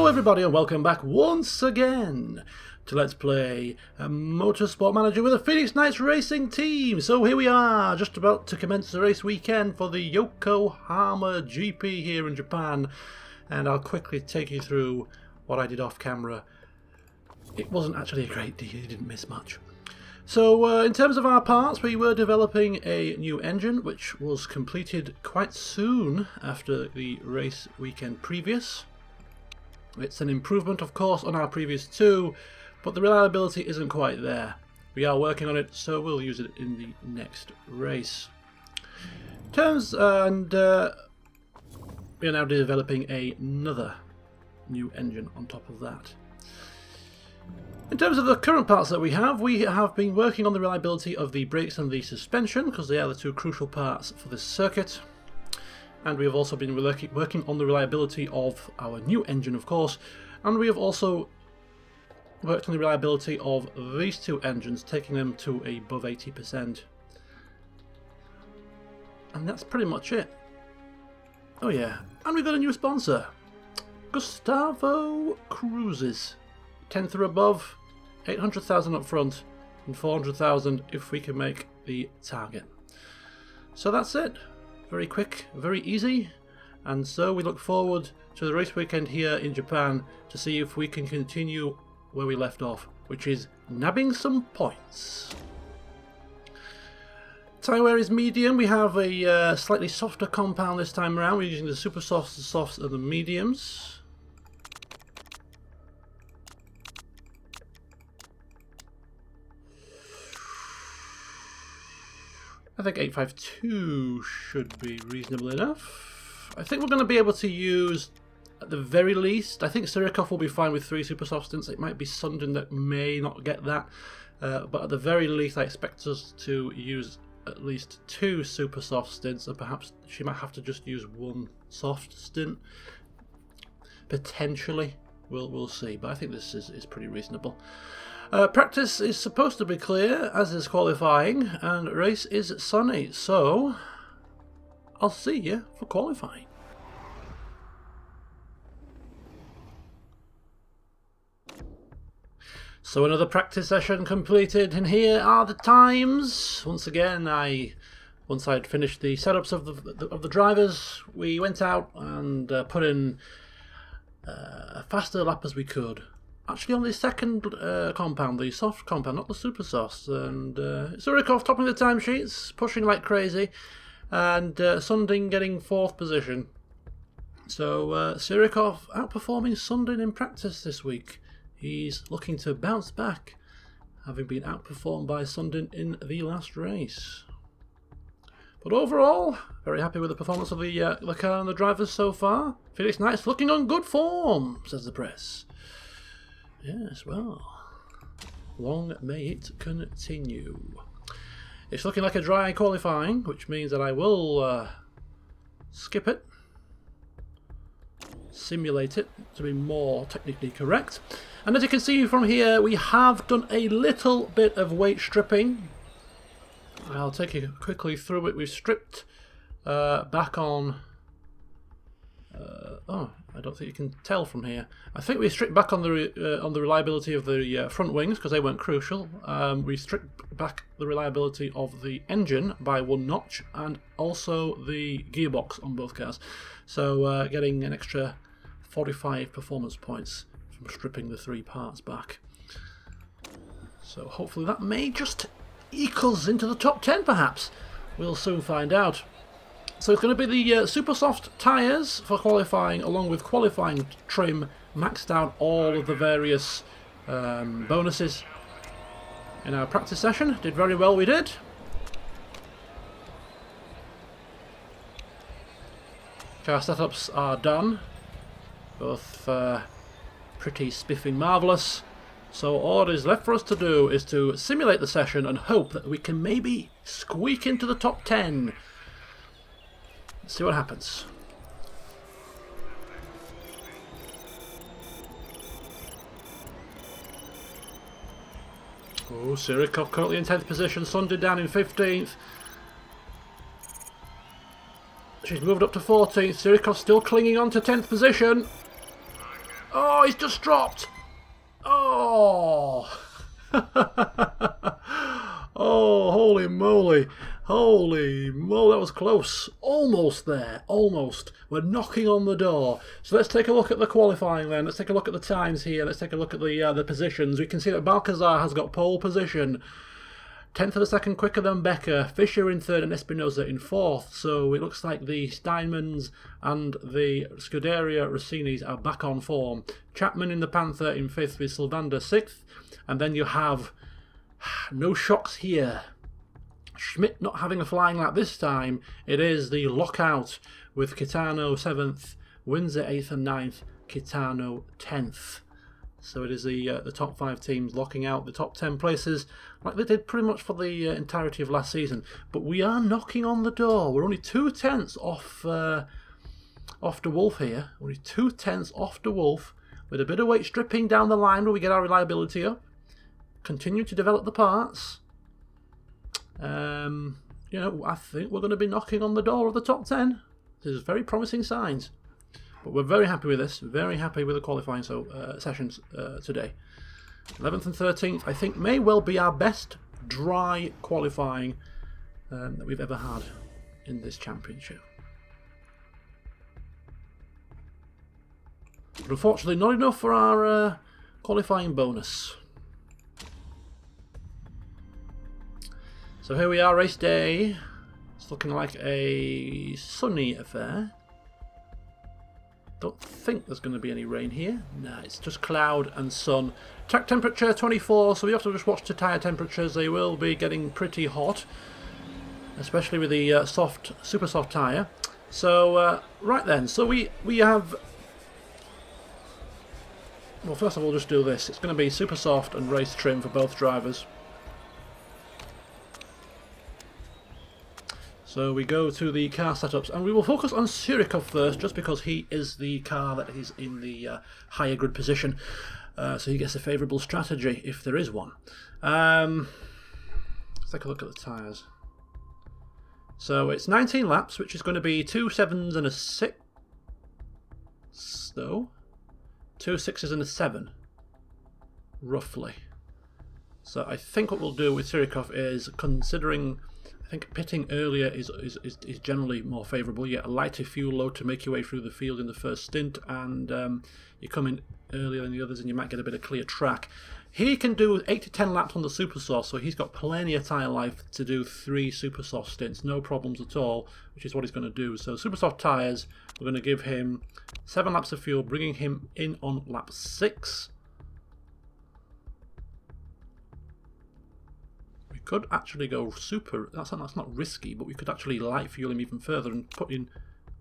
Hello everybody and welcome back once again to Let's Play Motorsport Manager with the Phoenix Knights Racing Team. So here we are, just about to commence the race weekend for the Yokohama GP here in Japan. And I'll quickly take you through what I did off camera. It wasn't actually a great deal, you didn't miss much. So in terms of our parts, we were developing a new engine which was completed quite soon after the race weekend previous. It's an improvement of course on our previous two, but the reliability isn't quite there. We are working on it, so we'll use it in the next race. We are now developing another new engine on top of that. In terms of the current parts that we have been working on the reliability of the brakes and the suspension, because they are the two crucial parts for this circuit. And we have also been working on the reliability of our new engine, of course. And we have also worked on the reliability of these two engines, taking them to above 80%. And that's pretty much it. Oh yeah, and we've got a new sponsor. Gustavo Cruises. 10th or above, 800,000 up front, and 400,000 if we can make the target. So that's it. Very quick, very easy, and so we look forward to the race weekend here in Japan to see if we can continue where we left off, which is nabbing some points. Tyre wear is medium. We have a slightly softer compound this time around. We're using the super softs, the softs, and the mediums. I think 852 should be reasonable enough. I think we're going to be able to use, at the very least, I think Surikov will be fine with 3 super soft stints. It might be Sundin that may not get that, but at the very least I expect us to use at least 2 super soft stints, and perhaps she might have to just use 1 soft stint. Potentially, we'll see, but I think this is pretty reasonable. Practice is supposed to be clear, as is qualifying, and race is sunny, so I'll see you for qualifying. So another practice session completed, and here are the times. Once again, once I'd finished the setups of the drivers, we went out and put in a faster lap as we could. Actually on the second compound, the soft compound, not the super softs. And Surikov topping the timesheets, pushing like crazy, and Sundin getting 4th position. So Surikov outperforming Sundin in practice this week. He's looking to bounce back, having been outperformed by Sundin in the last race. But overall, very happy with the performance of the car and the drivers so far. Phoenix Knights looking on good form, says the press. Yes, well, long may it continue. It's looking like a dry qualifying, which means that I will skip it, simulate it to be more technically correct. And as you can see from here, we have done a little bit of weight stripping. I'll take you quickly through it. We've stripped back on... oh, I don't think you can tell from here. I think we stripped back on the reliability of the front wings because they weren't crucial. We stripped back the reliability of the engine by 1 notch and also the gearbox on both cars. So getting an extra 45 performance points from stripping the 3 parts back. So hopefully that may just eke us into the top 10 perhaps. We'll soon find out. So it's going to be the super soft tyres for qualifying, along with qualifying trim, maxed out all of the various bonuses in our practice session. Did very well, we did. Car setups are done, both pretty spiffing marvellous. So all that is left for us to do is to simulate the session and hope that we can maybe squeak into the top 10. Let's see what happens. Oh, Surikov currently in 10th position, Sundin down in 15th. She's moved up to 14th. Surikov still clinging on to 10th position. Oh, he's just dropped. Oh. Oh, holy moly. Holy moly, that was close. Almost there. Almost. We're knocking on the door. So let's take a look at the qualifying then. Let's take a look at the times here. Let's take a look at the positions. We can see that Balcazar has got pole position. 10th of a second quicker than Becker. Fischer in third and Espinosa in fourth. So it looks like the Steinmans and the Scuderia Rossinis are back on form. Chapman in the Panther in fifth with Sylvander sixth. And then you have no shocks here. Schmidt not having a flying lap this time. It is the lockout with Kitano 7th, Windsor 8th and 9th, Kitano 10th. So it is the top 5 teams locking out the top 10 places like they did pretty much for the entirety of last season. But we are knocking on the door. We're only 2/10 off De Wolf here. Only 2/10 off De Wolf with a bit of weight stripping down the line where we get our reliability up. Continue to develop the parts. You know, I think we're going to be knocking on the door of the top 10. This is very promising signs. But we're very happy with this. Very happy with the qualifying sessions today. 11th and 13th, I think, may well be our best dry qualifying that we've ever had in this championship. But unfortunately, not enough for our qualifying bonus. So here we are, race day. It's looking like a sunny affair. Don't think there's going to be any rain here. Nah, it's just cloud and sun. Track temperature 24, so we have to just watch the tyre temperatures. They will be getting pretty hot, especially with the super soft tyre. So right then, so we have. Well, first of all, just do this. It's going to be super soft and race trim for both drivers. So we go to the car setups, and we will focus on Surikov first, just because he is the car that is in the higher grid position, so he gets a favourable strategy if there is one. Let's take a look at the tyres. So it's 19 laps, which is going to be 2 7s and a 6. No, 2 6s and a 7, roughly. So I think what we'll do with Surikov is, considering, I think pitting earlier is generally more favourable. You get a lighter fuel load to make your way through the field in the first stint, and you come in earlier than the others and you might get a bit of clear track. He can do 8 to 10 laps on the super soft, so he's got plenty of tyre life to do 3 super soft stints, no problems at all, which is what he's going to do. So super soft tyres, we're going to give him 7 laps of fuel, bringing him in on lap 6. Could actually go super. That's not risky, but we could actually light fuel him even further and put in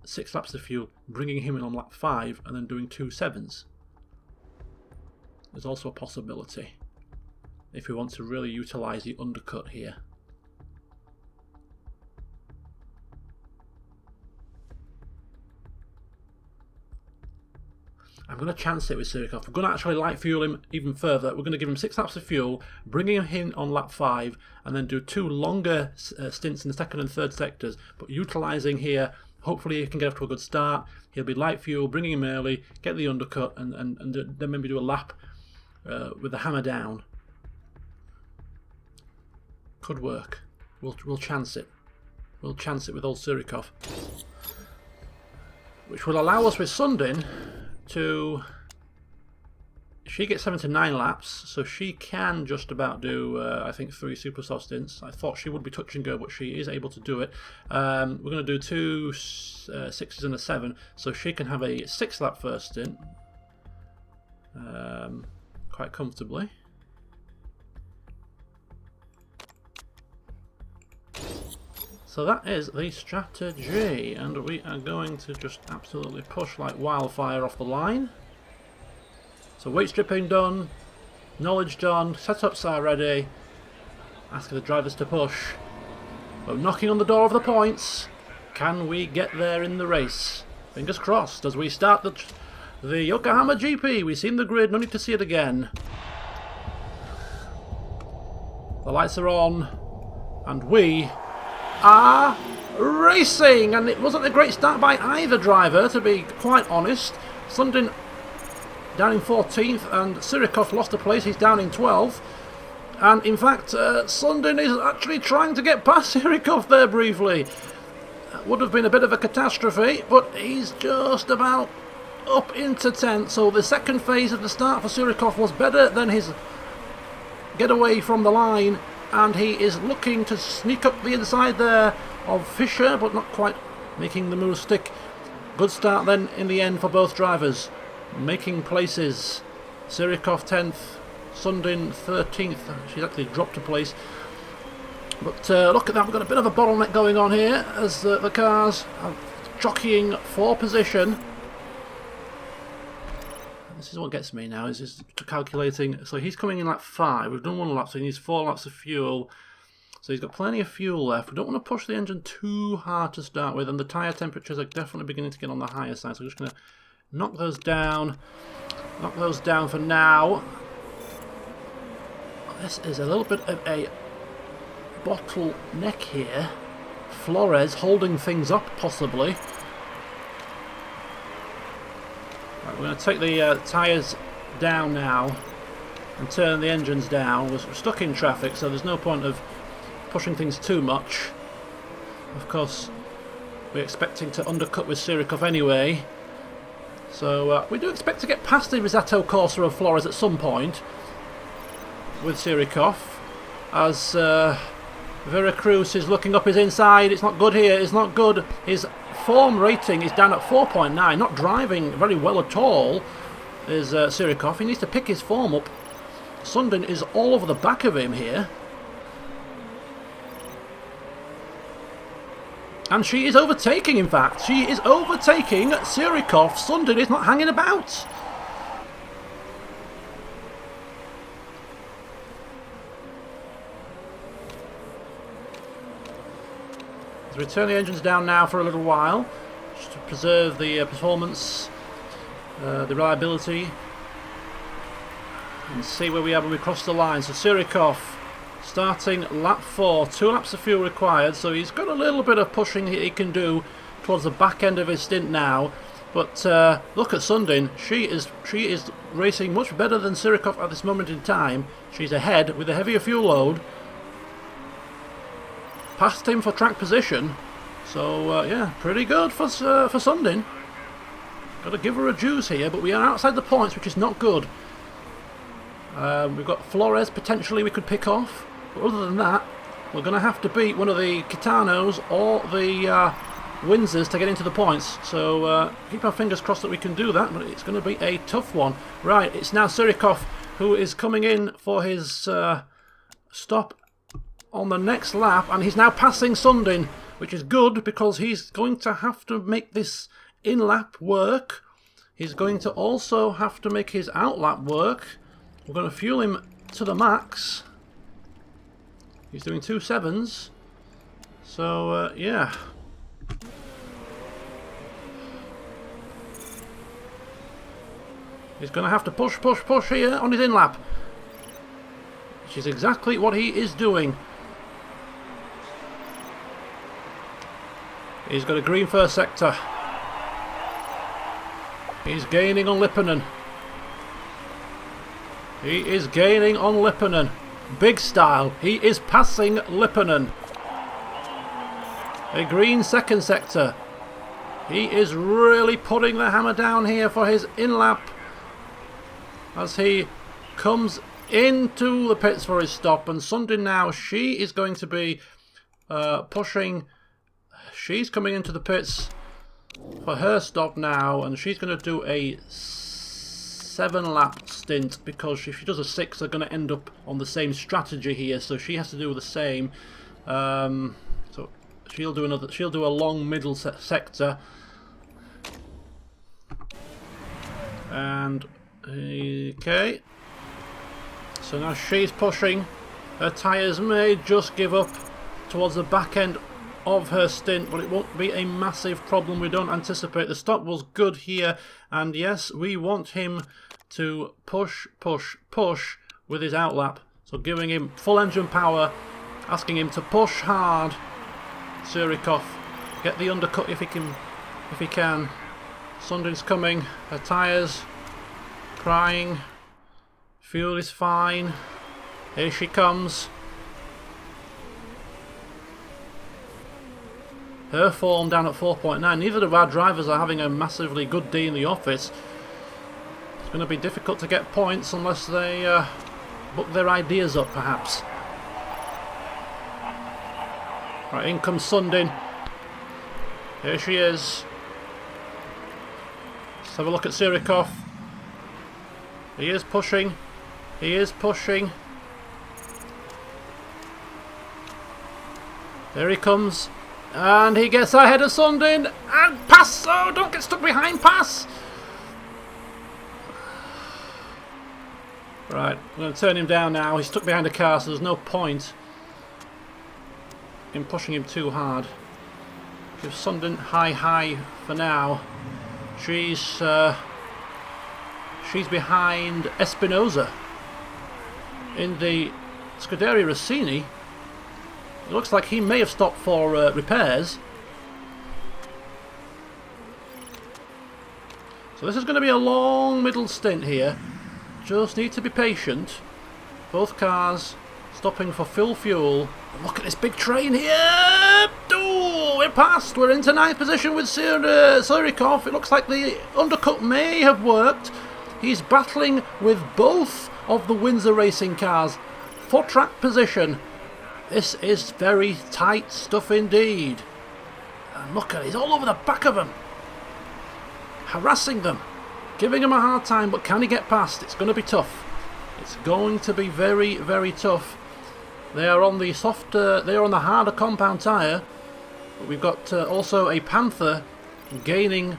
6 laps of fuel, bringing him in on lap 5 and then doing 2 7s. There's also a possibility if we want to really utilise the undercut here. I'm going to chance it with Surikov. We're going to actually light fuel him even further. We're going to give him 6 laps of fuel, bringing him in on lap 5, and then do 2 longer stints in the second and third sectors. But utilising here, hopefully he can get off to a good start. He'll be light fuel, bringing him early, get the undercut, and then maybe do a lap with the hammer down. Could work. We'll chance it. We'll chance it with old Surikov, which will allow us with Sundin to, she gets 7 to 9 laps, so she can just about do I think 3 super soft stints. I thought she would be touch and go, but she is able to do it. We're going to do 2 6s and a 7, so she can have a 6 lap first stint quite comfortably. So that is the strategy, and we are going to just absolutely push like wildfire off the line. So weight stripping done, knowledge done, setups are ready, asking the drivers to push. We're knocking on the door of the points. Can we get there in the race? Fingers crossed as we start the Yokohama GP. We've seen the grid, no need to see it again. The lights are on, and we are racing, and it wasn't a great start by either driver, to be quite honest. Sundin down in 14th, and Surikov lost a place, he's down in 12th. And in fact, Sundin is actually trying to get past Surikov there briefly. Would have been a bit of a catastrophe, but he's just about up into 10th. So the second phase of the start for Surikov was better than his getaway from the line, and he is looking to sneak up the inside there of Fischer, but not quite making the move stick. Good start then in the end for both drivers, making places. Surikov 10th, Sundin 13th. She's actually dropped a place. But look at that, we've got a bit of a bottleneck going on here as the cars are jockeying for position. This is what gets me now, is just calculating. So he's coming in lap 5, we've done 1 lap, so he needs 4 laps of fuel. So he's got plenty of fuel left. We don't want to push the engine too hard to start with, and the tyre temperatures are definitely beginning to get on the higher side. So we're just going to knock those down for now. This is a little bit of a bottleneck here. Flores holding things up, possibly. Right, we're going to take the tyres down now and turn the engines down. We're stuck in traffic, so there's no point of pushing things too much. Of course, we're expecting to undercut with Surikov anyway. So we do expect to get past the Risotto Corsa of Flores at some point with Surikov, as Veracruz is looking up his inside. It's not good here, it's not good. His form rating is down at 4.9, not driving very well at all is Surikov. He needs to pick his form up. Sundin is all over the back of him here. And she is overtaking, in fact. She is overtaking Surikov. Sundin is not hanging about. So we turn the engines down now for a little while, just to preserve the performance, the reliability, and see where we are when we cross the line. So Surikov starting lap 4, 2 laps of fuel required, so he's got a little bit of pushing he can do towards the back end of his stint now. But look at Sundin, she is racing much better than Surikov at this moment in time. She's ahead with a heavier fuel load, past him for track position. So yeah, pretty good for Sundin. Got to give her a juice here, but we are outside the points, which is not good. We've got Flores potentially we could pick off, but other than that, we're going to have to beat one of the Gitanos or the Windsors to get into the points. So keep our fingers crossed that we can do that, but it's going to be a tough one. Right, it's now Surikov who is coming in for his stop on the next lap, and he's now passing Sundin, which is good because he's going to have to make this in-lap work. He's going to also have to make his out-lap work. We're going to fuel him to the max. He's doing 2.7s. So, yeah. He's going to have to push here on his in-lap, which is exactly what he is doing. He's got a green first sector. He's gaining on Lipponen. He is gaining on Lipponen. Big style. He is passing Lipponen. A green second sector. He is really putting the hammer down here for his in-lap as he comes into the pits for his stop. And Sundin now, she is going to be pushing. She's coming into the pits for her stop now, and she's going to do a 7-lap stint, because if she does a 6, they're going to end up on the same strategy here. So she has to do the same. So she'll do another. She'll do a long middle sector, and okay. So now she's pushing. Her tyres may just give up towards the back end of her stint, but it won't be a massive problem. We don't anticipate. The stop was good here, and yes, we want him to push with his outlap. So giving him full engine power, asking him to push hard. Surikov, get the undercut if he can. Sundin's coming. Her tyres crying. Fuel is fine. Here she comes. Her form down at 4.9. Neither of our drivers are having a massively good day in the office. It's going to be difficult to get points unless they book their ideas up, perhaps. Right, in comes Sundin. Here she is. Let's have a look at Surikov. He is pushing. He is pushing. There he comes. And he gets ahead of Sundin. And pass! Oh, don't get stuck behind, pass! Right, I'm going to turn him down now. He's stuck behind a car, so there's no point in pushing him too hard. Give Sundin high for now. She's behind Espinosa in the Scuderia Rossini. It looks like he may have stopped for repairs. So this is going to be a long middle stint here. Just need to be patient. Both cars stopping for full fuel. Look at this big train here! Oh, we're past. We're into 9th position with Surikov. It looks like the undercut may have worked. He's battling with both of the Windsor Racing cars for track position. This is very tight stuff indeed. And look at it, he's all over the back of them. Harassing them. Giving them a hard time, but can he get past? It's going to be tough. It's going to be very, very tough. They are on the softer, they are on the harder compound tyre. But we've got also a Panther gaining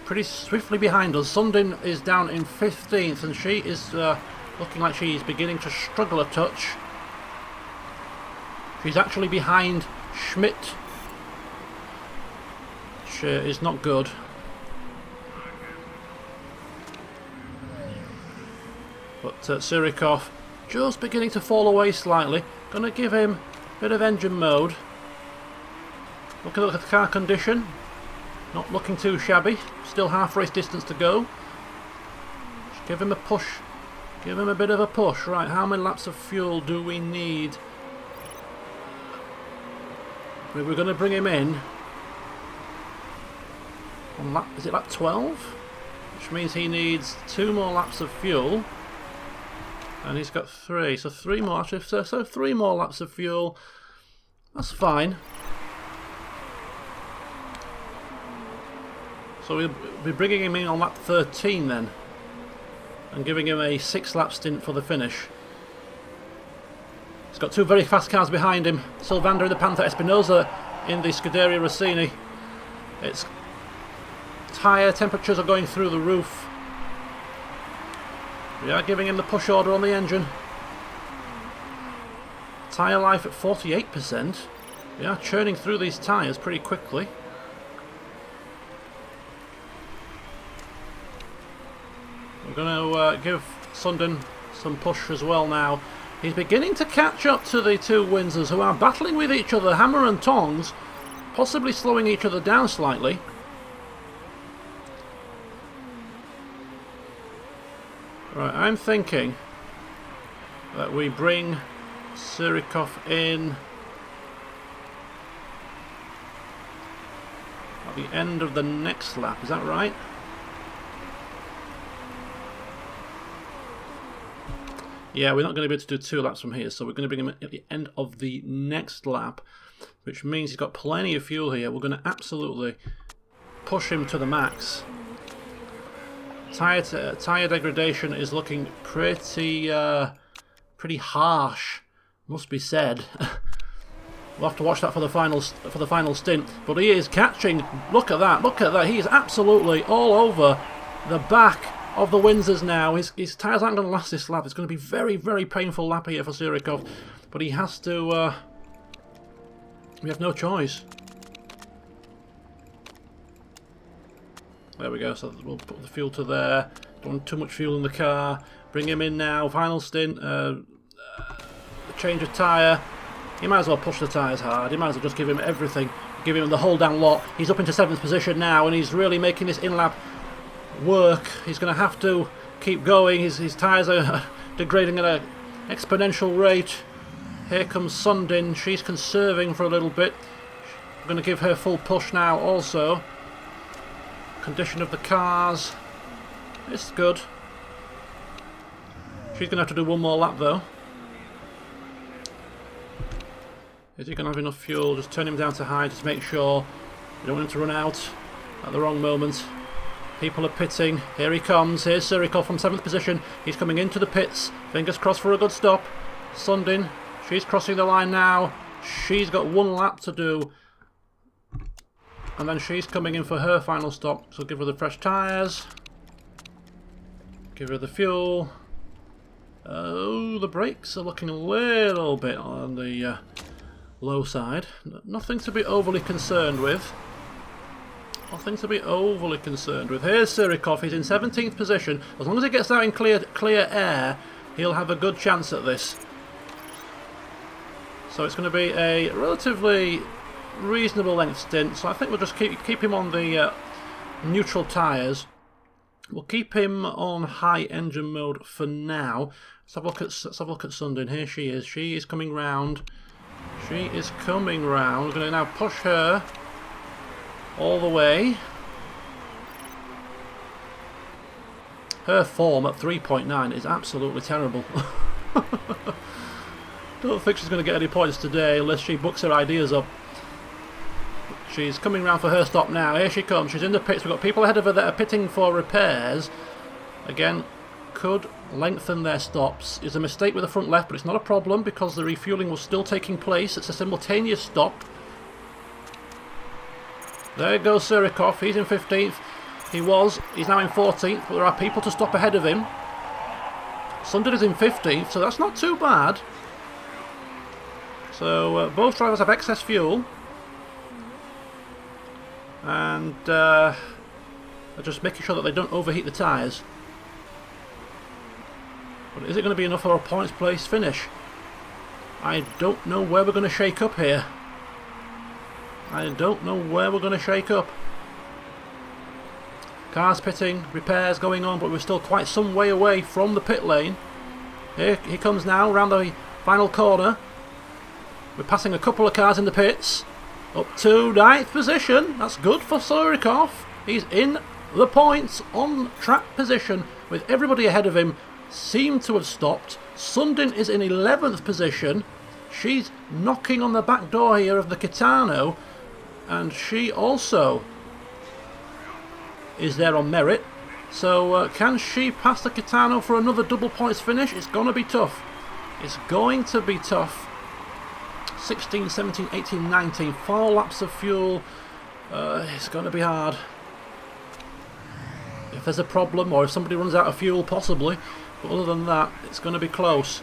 pretty swiftly behind us. Sundin is down in 15th, and she is looking like she's beginning to struggle a touch. She's actually behind Schmidt, which is not good. But Surikov just beginning to fall away slightly. Going to give him a bit of engine mode. Look at the car condition. Not looking too shabby. Still half race distance to go. Just give him a push. Give him a bit of a push. Right, how many laps of fuel do we need? We're going to bring him in on lap, is it lap 12? Which means he needs 2 more laps of fuel. And he's got 3, so 3 more, actually, so 3 more laps of fuel. That's fine. So we'll be bringing him in on lap 13 then, and giving him a 6-lap stint for the finish. He's got 2 very fast cars behind him. Sylvander in the Panther, Espinosa in the Scuderia Rossini. Its tyre temperatures are going through the roof. We are giving him the push order on the engine. Tyre life at 48%. We are churning through these tyres pretty quickly. We're going to give Sundin some push as well now. He's beginning to catch up to the 2 Windsors, who are battling with each other, hammer and tongs, possibly slowing each other down slightly. Right, I'm thinking that we bring Surikov in at the end of the next lap, is that right? Yeah, we're not going to be able to do 2 laps from here, so we're going to bring him at the end of the next lap, which means he's got plenty of fuel here. We're going to absolutely push him to the max. Tyre degradation is looking pretty harsh, must be said. We'll have to watch that for the final stint. But he is catching. Look at that! Look at that! He is absolutely all over the back of the Windsors now. His tyres aren't going to last this lap. It's going to be very, very painful lap here for Surikov. But he has to... we have no choice. There we go. So we'll put the fuel to there. Don't want too much fuel in the car. Bring him in now. Final stint. Change of tyre. He might as well push the tyres hard. He might as well just give him everything. Give him the whole down lot. He's up into 7th position now, and he's really making this in-lap work. He's going to have to keep going. His tyres are degrading at an exponential rate. Here comes Sundin. She's conserving for a little bit. I'm going to give her full push now also. Condition of the cars. It's good. She's going to have to do one more lap though. Is he going to have enough fuel? Just turn him down to high to make sure you don't want him to run out at the wrong moment. People are pitting. Here he comes. Here's Surikov from 7th position. He's coming into the pits. Fingers crossed for a good stop. Sundin, she's crossing the line now. She's got one lap to do. And then she's coming in for her final stop. So give her the fresh tyres. Give her the fuel. Oh, the brakes are looking a little bit on the low side. Nothing to be overly concerned with. Nothing to be overly concerned with. Here's Surikov. He's in 17th position. As long as he gets out in clear air, he'll have a good chance at this. So it's going to be a relatively reasonable length stint. So I think we'll just keep him on the neutral tyres. We'll keep him on high engine mode for now. Let's have a look at Sundin. Here she is. She is coming round. She is coming round. We're going to now push her all the way. Her form at 3.9 is absolutely terrible. Don't think she's going to get any points today unless she books her ideas up. She's coming round for her stop now. Here she comes. She's in the pits. We've got people ahead of her that are pitting for repairs. Again, could lengthen their stops. It's a mistake with the front left, but it's not a problem because the refuelling was still taking place. It's a simultaneous stop. There goes Surikov. He's in 15th. He's now in 14th, but there are people to stop ahead of him. Sundin is in 15th, so that's not too bad. So both drivers have excess fuel. And they're just making sure that they don't overheat the tyres. But is it going to be enough for a points place finish? I don't know where we're going to shake up here. I don't know where we're going to shake up. Cars pitting, repairs going on, but we're still quite some way away from the pit lane. Here he comes now, round the final corner. We're passing a couple of cars in the pits. Up to 9th position. That's good for Surikov. He's in the points on track position with everybody ahead of him. Seem to have stopped. Sundin is in 11th position. She's knocking on the back door here of the Kitano. And she also is there on merit. So can she pass the Kitano for another double points finish? It's going to be tough. It's going to be tough. 16, 17, 18, 19. 4 laps of fuel. It's going to be hard. If there's a problem or if somebody runs out of fuel, possibly. But other than that, it's going to be close.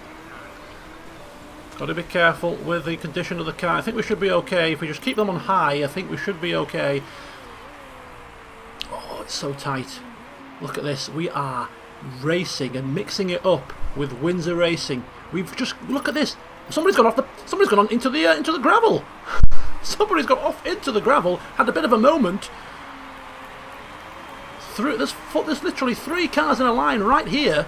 Got to be careful with the condition of the car. I think we should be okay. If we just keep them on high, I think we should be okay. Oh, it's so tight. Look at this. We are racing and mixing it up with Windsor Racing. We've just... Look at this. Somebody's gone on into the gravel. Somebody's got off into the gravel. Had a bit of a moment. There's literally 3 cars in a line right here,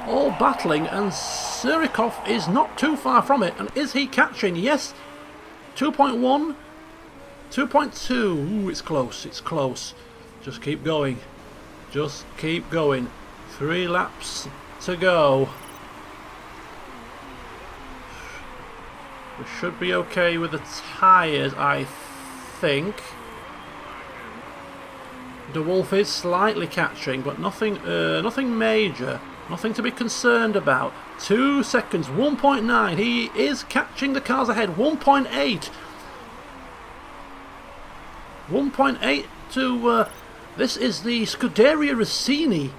all battling, and Surikov is not too far from it. And is he catching? Yes. 2.1, 2.2. Ooh, it's close. It's close. Just keep going. Just keep going. 3 laps to go. We should be okay with the tyres, I think. De Wolf is slightly catching, but nothing major. Nothing to be concerned about. 2 seconds, 1.9. He is catching the cars ahead. 1.8. 1.8 to... this is the Scuderia Rossini.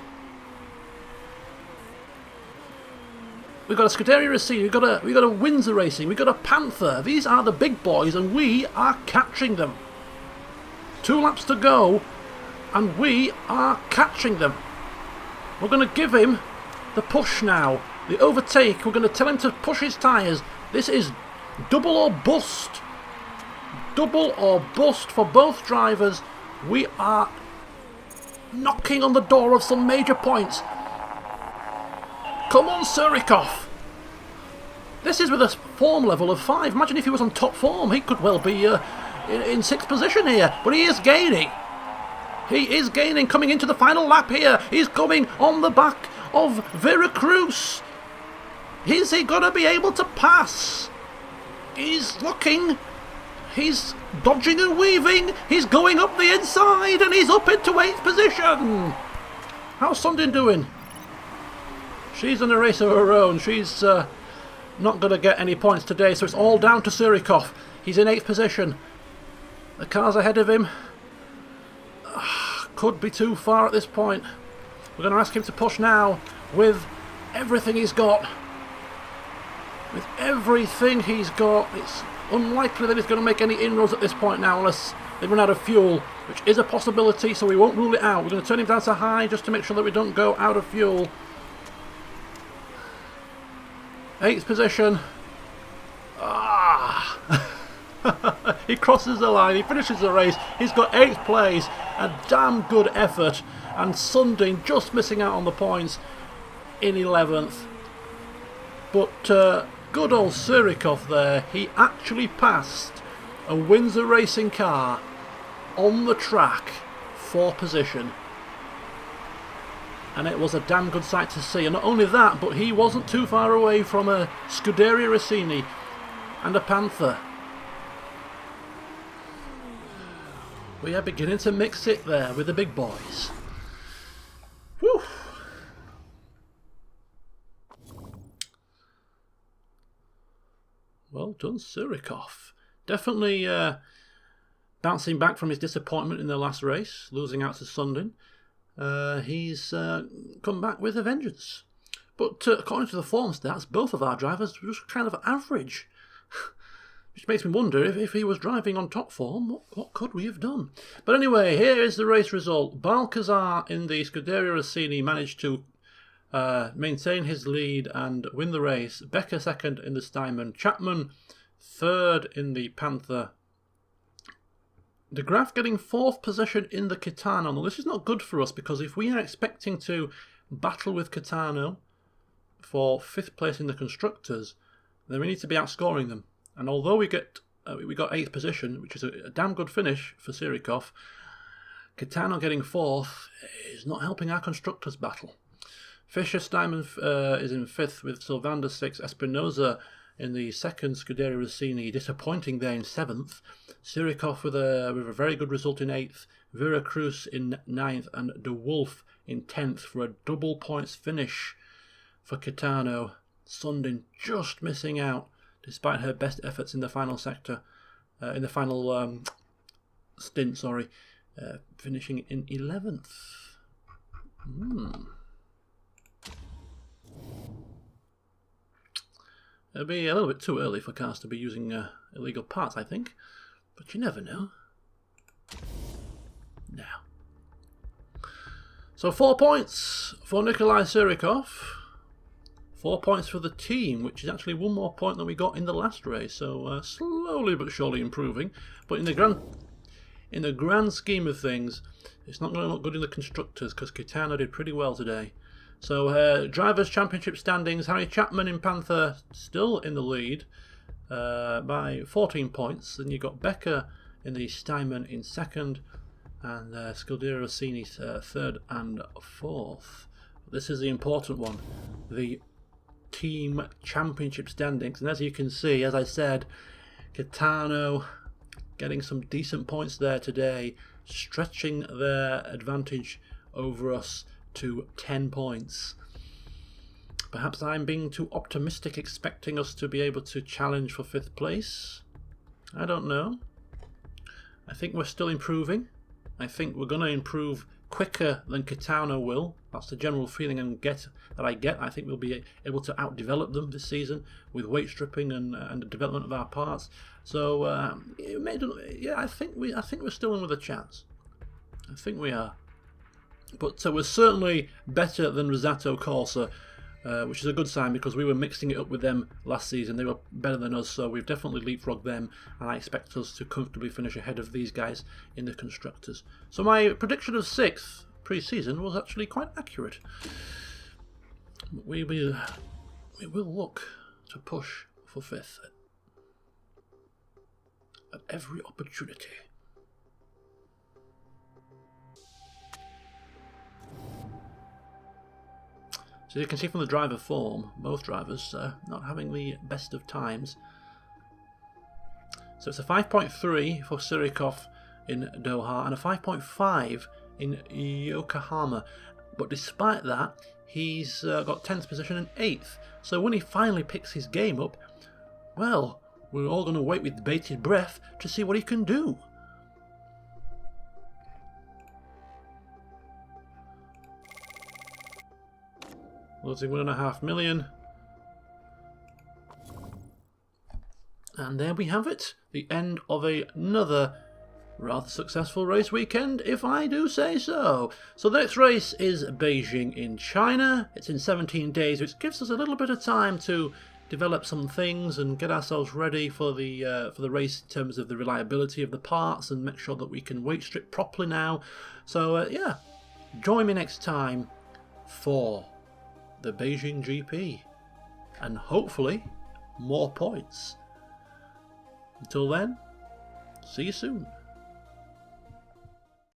We've got a Scuderia Rossini, we've got a Windsor Racing, we've got a Panther. These are the big boys and we are catching them. 2 laps to go and we are catching them. We're going to give him the push now. The overtake, we're going to tell him to push his tyres. This is double or bust. Double or bust for both drivers. We are knocking on the door of some major points. Come on, Surikov! This is with a form level of 5. Imagine if he was on top form. He could well be in 6th position here. But he is gaining. He is gaining, coming into the final lap here. He's coming on the back of Veracruz. Is he going to be able to pass? He's looking. He's dodging and weaving. He's going up the inside and he's up into 8th position. How's Sundin doing? She's in a race of her own. She's not going to get any points today, so it's all down to Surikov. He's in 8th position. The car's ahead of him. Could be too far at this point. We're going to ask him to push now with everything he's got. With everything he's got, it's unlikely that he's going to make any inroads at this point now unless they run out of fuel, which is a possibility, so we won't rule it out. We're going to turn him down to high just to make sure that we don't go out of fuel. 8th position. He crosses the line, he finishes the race, he's got 8th place, a damn good effort, and Sundin just missing out on the points in 11th. But good old Surikov there, he actually passed a Windsor racing car on the track for position. And it was a damn good sight to see. And not only that, but he wasn't too far away from a Scuderia Rossini and a Panther. We are beginning to mix it there with the big boys. Whew. Well done, Surikov. Definitely bouncing back from his disappointment in the last race, losing out to Sundin. He's come back with a vengeance. But according to the form stats, both of our drivers were just kind of average. Which makes me wonder if he was driving on top form, what could we have done? But anyway, here is the race result. Balcazar in the Scuderia Rossini managed to maintain his lead and win the race. Becker second in the Steinman. Chapman third in the Panther. De Graaf getting 4th position in the Kitano. Now, this is not good for us because if we are expecting to battle with Kitano for 5th place in the Constructors, then we need to be outscoring them. And although we got 8th position, which is a damn good finish for Surikov, Kitano getting 4th is not helping our Constructors battle. Fischer Steinman is in 5th with Sylvander 6th, Espinosa in the 2nd Scuderia Rossini, disappointing there in 7th. Surikov with a very good result in 8th, Veracruz in 9th, and De Wolf in 10th for a double points finish for Kitano. Sundin just missing out despite her best efforts in the final sector, in the final stint, sorry, finishing in 11th. It'll be a little bit too early for cars to be using illegal parts, I think. But you never know. Now. So 4 points for Nikolai Surikov. 4 points for the team, which is actually 1 more point than we got in the last race. So slowly but surely improving. But in the grand scheme of things, it's not going to look good in the Constructors because Kitano did pretty well today. So Drivers' Championship standings, Harry Chapman in Panther still in the lead by 14 points. Then you've got Becker in the Steinman in 2nd and Scuderia Rossini 3rd and 4th. This is the important one, the Team Championship standings. And as you can see, as I said, Kitano getting some decent points there today, stretching their advantage over us to 10 points. Perhaps I'm being too optimistic, expecting us to be able to challenge for 5th place. I don't know. I think we're still improving. I think we're going to improve quicker than Kitano will. That's the general feeling I get. I think we'll be able to outdevelop them this season with weight stripping and the development of our parts. So I think we're still in with a chance. I think we are. But we're certainly better than Rosato Corsa, which is a good sign because we were mixing it up with them last season. They were better than us, so we've definitely leapfrogged them, and I expect us to comfortably finish ahead of these guys in the Constructors. So my prediction of 6th pre-season was actually quite accurate. we will look to push for 5th at every opportunity. So you can see from the driver form, both drivers not having the best of times. So it's a 5.3 for Surikov in Doha and a 5.5 in Yokohama. But despite that, he's got 10th position and 8th. So when he finally picks his game up, well, we're all going to wait with bated breath to see what he can do. Losing 1.5 million. And there we have it. The end of another rather successful race weekend, if I do say so. So the next race is Beijing in China. It's in 17 days, which gives us a little bit of time to develop some things and get ourselves ready for the race in terms of the reliability of the parts and make sure that we can weight strip properly now. So yeah, join me next time for the Beijing GP and hopefully more points. Until then, see you soon.